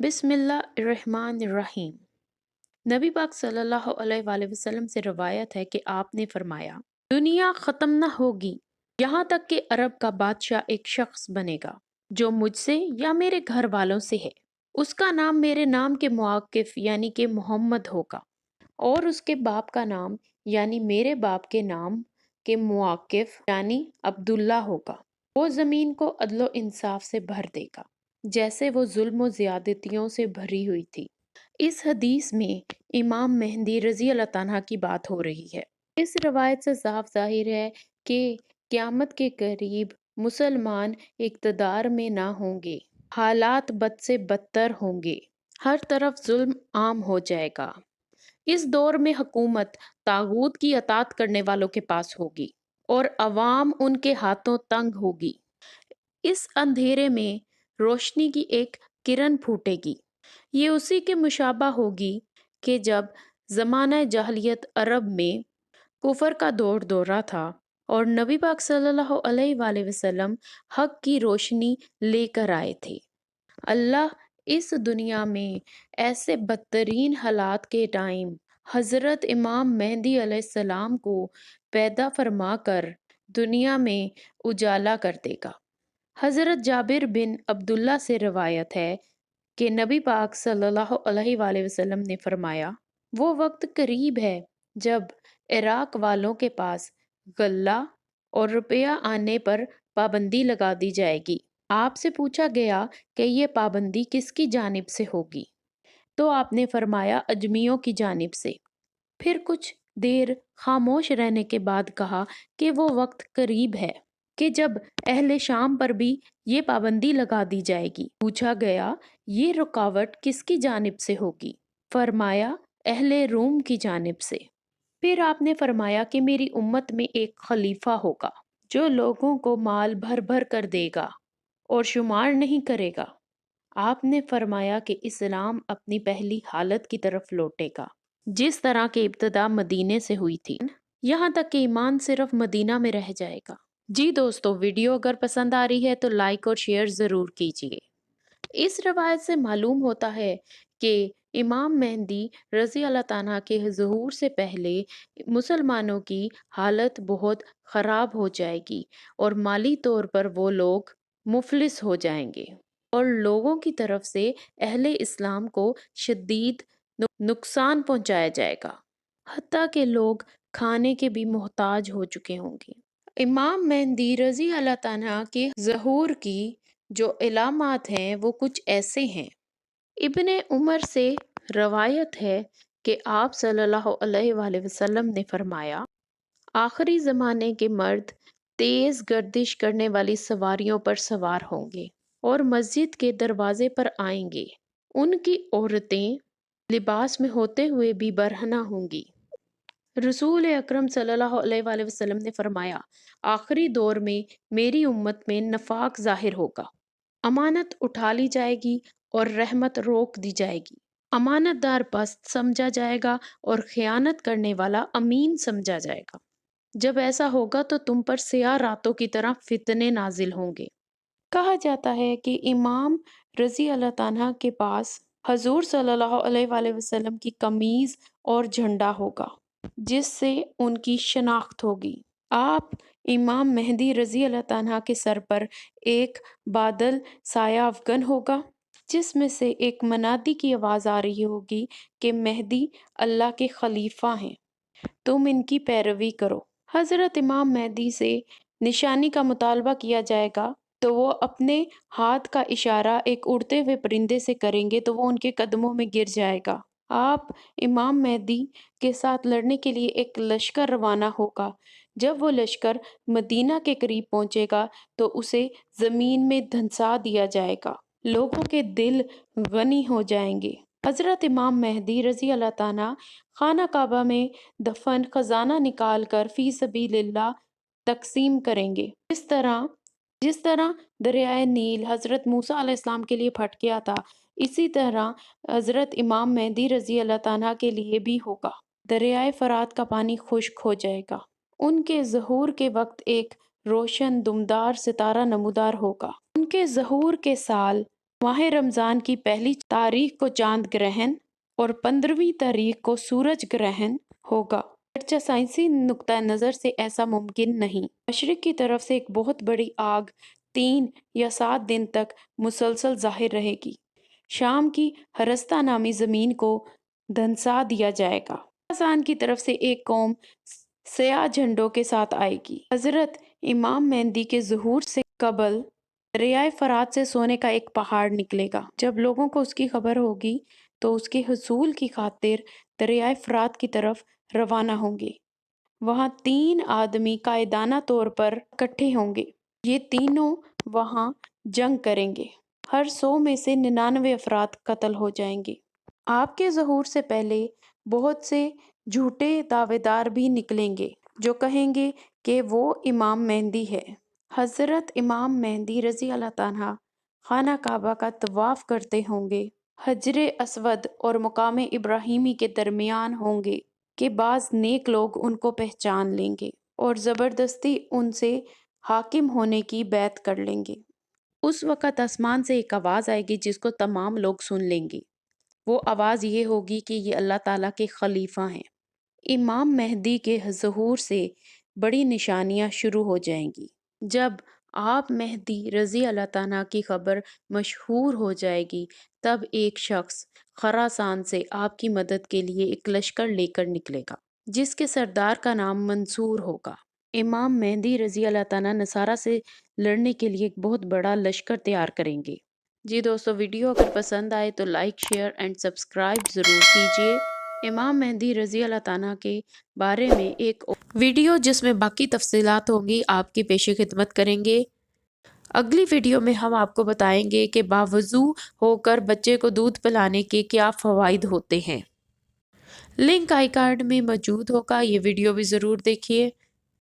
बिस्मिल्लाहिर्रहमानिर्रहीम। नबी पाक सल्लल्लाहु अलैहि वसल्लम से रवायत है कि आपने फरमाया, दुनिया ख़त्म न होगी यहाँ तक कि अरब का बादशाह एक शख्स बनेगा जो मुझसे या मेरे घर वालों से है। उसका नाम मेरे नाम के मुआक्किफ यानी कि मोहम्मद होगा और उसके बाप का नाम यानी मेरे बाप के नाम के मुआक्किफ यानी अब्दुल्ला होगा। वो ज़मीन को अदलो इंसाफ से भर देगा जैसे वो जुल्म और ज़्यादतियों से भरी हुई थी। इस हदीस में इमाम मेहंदी रज़ी अल्लाह तआला की बात हो रही है। इस रवायत से साफ ज़ाहिर है कि क़यामत के करीब मुसलमान इक़्तिदार में ना होंगे, हालात बद से बदतर होंगे, हर तरफ जुल्म आम हो जाएगा। इस दौर में हुकूमत तागूत की अतात करने वालों के पास होगी और अवाम उनके हाथों तंग होगी। इस अंधेरे में रोशनी की एक किरण फूटेगी। ये उसी के मुशाबा होगी कि जब ज़माना जahलियत अरब में कुफर का दौर दौरा था और नबी पाक सल्लल्लाहु अलैहि वसल्लम हक की रोशनी लेकर आए थे। अल्लाह इस दुनिया में ऐसे बदतरीन हालात के टाइम हज़रत इमाम मेहदी अलैहिस्सलाम को पैदा फरमा कर दुनिया में उजाला कर देगा। हज़रत जाबिर बिन अब्दुल्ला से रवायत है कि नबी पाक सल्लल्लाहु अलैहि वसल्लम ने फरमाया, वो वक्त करीब है जब इराक वालों के पास गल्ला और रुपया आने पर पाबंदी लगा दी जाएगी। आपसे पूछा गया कि ये पाबंदी किसकी जानिब से होगी, तो आपने फरमाया अजमियों की जानिब से। फिर कुछ देर खामोश रहने के बाद कहा कि वो वक्त करीब है कि जब अहले शाम पर भी ये पाबंदी लगा दी जाएगी। पूछा गया ये रुकावट किसकी जानिब से होगी, फरमाया अहले रूम की जानिब से। फिर आपने फरमाया कि मेरी उम्मत में एक खलीफा होगा जो लोगों को माल भर भर कर देगा और शुमार नहीं करेगा। आपने फरमाया कि इस्लाम अपनी पहली हालत की तरफ लौटेगा जिस तरह की इब्तदा मदीने से हुई थी, यहाँ तक कि ईमान सिर्फ मदीना में रह जाएगा। जी दोस्तों, वीडियो अगर पसंद आ रही है तो लाइक और शेयर ज़रूर कीजिए। इस रवायत से मालूम होता है कि इमाम मेहंदी रज़ी अल्लाह तआला के ज़हूर से पहले मुसलमानों की हालत बहुत ख़राब हो जाएगी और माली तौर पर वो लोग मुफलिस हो जाएंगे और लोगों की तरफ से अहले इस्लाम को शदीद नुकसान पहुंचाया जाएगा, हत्ता के लोग खाने के भी मोहताज हो चुके होंगे। इमाम मेहंदी रज़ी अल्लाह तआला के ज़हूर की जो इलामात हैं वो कुछ ऐसे हैं। इब्ने उमर से रवायत है कि आप सल्लल्लाहु अलैहि वसल्लम ने फरमाया, आखिरी ज़माने के मर्द तेज़ गर्दिश करने वाली सवारियों पर सवार होंगे और मस्जिद के दरवाजे पर आएंगे। उनकी औरतें लिबास में होते हुए भी बरहना होंगी। रसूल अकरम सल्लल्लाहु अलैहि वसल्लम ने फरमाया, आखिरी दौर में मेरी उम्मत में नफाक जाहिर होगा, अमानत उठा ली जाएगी और रहमत रोक दी जाएगी। अमानतदार पस्त समझा जाएगा और खयानत करने वाला अमीन समझा जाएगा। जब ऐसा होगा तो तुम पर स्याह रातों की तरह फितने नाजिल होंगे। कहा जाता है कि इमाम रज़ी अल्लाह तआला के पास हजूर सल्लल्लाहु अलैहि वसल्लम की कमीज और झंडा होगा जिससे उनकी शनाख्त होगी। आप इमाम मेहदी रज़ी अल्लाह तआला के सर पर एक बादल साया अफगन होगा जिसमें से एक मनादी की आवाज़ आ रही होगी कि मेहदी अल्लाह के खलीफा हैं, तुम इनकी पैरवी करो। हज़रत इमाम मेहदी से निशानी का मुतालबा किया जाएगा तो वो अपने हाथ का इशारा एक उड़ते हुए परिंदे से करेंगे तो वो उनके कदमों में गिर जाएगा। आप इमाम मेहदी के साथ लड़ने के लिए एक लश्कर रवाना होगा। जब वो लश्कर मदीना के करीब पहुंचेगा तो उसे ज़मीन में धंसा दिया जाएगा। लोगों के दिल गनी हो जाएंगे। हज़रत इमाम मेहदी रज़ी अल्लाह तआला खाना काबा में दफन खजाना निकाल कर फी सबीलिल्लाह तकसीम करेंगे। जिस तरह दरियाए नील हज़रत मूसा अलैहिस्सलाम के लिए फट गया था, इसी तरह हज़रत इमाम मेहदी रज़ी अल्लाह तआला के लिए भी होगा। दरियाए फरात का पानी खुश्क हो जाएगा। उनके ज़हूर के वक्त एक रोशन दुमदार सितारा नमूदार होगा। उनके ज़हूर के साल माह रमज़ान की पहली तारीख को चांद ग्रहण और 15वीं तारीख को सूरज ग्रहण होगा। अगरचे साइंसी नुक्ता नज़र से ऐसा मुमकिन नहीं। मशरिक की तरफ से एक बहुत बड़ी आग 3 या 7 दिन तक मुसलसल ज़ाहिर रहेगी। शाम की हरस्ता नामी ज़मीन को धंसा दिया जाएगा। खारासान की तरफ से एक कौम स्याह झंडों के साथ आएगी। हज़रत इमाम मेहदी के ज़ुहूर से कबल दरियाए फरात से सोने का एक पहाड़ निकलेगा। जब लोगों को उसकी खबर होगी तो उसके हुसूल की खातिर दरियाए फरात की तरफ रवाना होंगे। वहाँ 3 आदमी कायदाना तौर पर इकट्ठे होंगे। ये तीनों वहाँ जंग करेंगे। हर 100 में से 99 अफराद कत्ल हो जाएंगे। आपके ज़हूर से पहले बहुत से झूठे दावेदार भी निकलेंगे जो कहेंगे कि वो इमाम मेहदी है। हज़रत इमाम मेहदी रज़ी अल्लाह तआला खाना काबा का तवाफ़ करते होंगे। हजरे अस्वद और मुकाम इब्राहिमी के दरमियान होंगे कि बाज़ नेक लोग उनको पहचान लेंगे और ज़बरदस्ती उनसे हाकिम होने की बैत कर लेंगे। उस वक़्त आसमान से एक आवाज़ आएगी जिसको तमाम लोग सुन लेंगे। वो आवाज़ ये होगी कि ये अल्लाह ताला के खलीफा हैं। इमाम मेहदी के ज़हूर से बड़ी निशानियां शुरू हो जाएंगी। जब आप मेहदी रज़ी अल्लाह तआला की खबर मशहूर हो जाएगी तब एक शख्स खरासान से आपकी मदद के लिए एक लश्कर लेकर निकलेगा जिसके सरदार का नाम मंसूर होगा। इमाम मेहदी रज़ी अल्लाह तआला नसारा से लड़ने के लिए एक बहुत बड़ा लश्कर तैयार करेंगे। जी दोस्तों, वीडियो अगर पसंद आए तो लाइक शेयर एंड सब्सक्राइब ज़रूर कीजिए। इमाम मेहदी रज़ी अल्लाह तआला के बारे में एक वीडियो जिसमें बाकी तफसीलात होंगी आपकी पेशे खिदमत करेंगे। अगली वीडियो में हम आपको बताएंगे कि बावजू होकर बच्चे को दूध पिलाने के क्या फ़वाइद होते हैं। लिंक आई कार्ड में मौजूद होगा, ये वीडियो भी ज़रूर देखिए।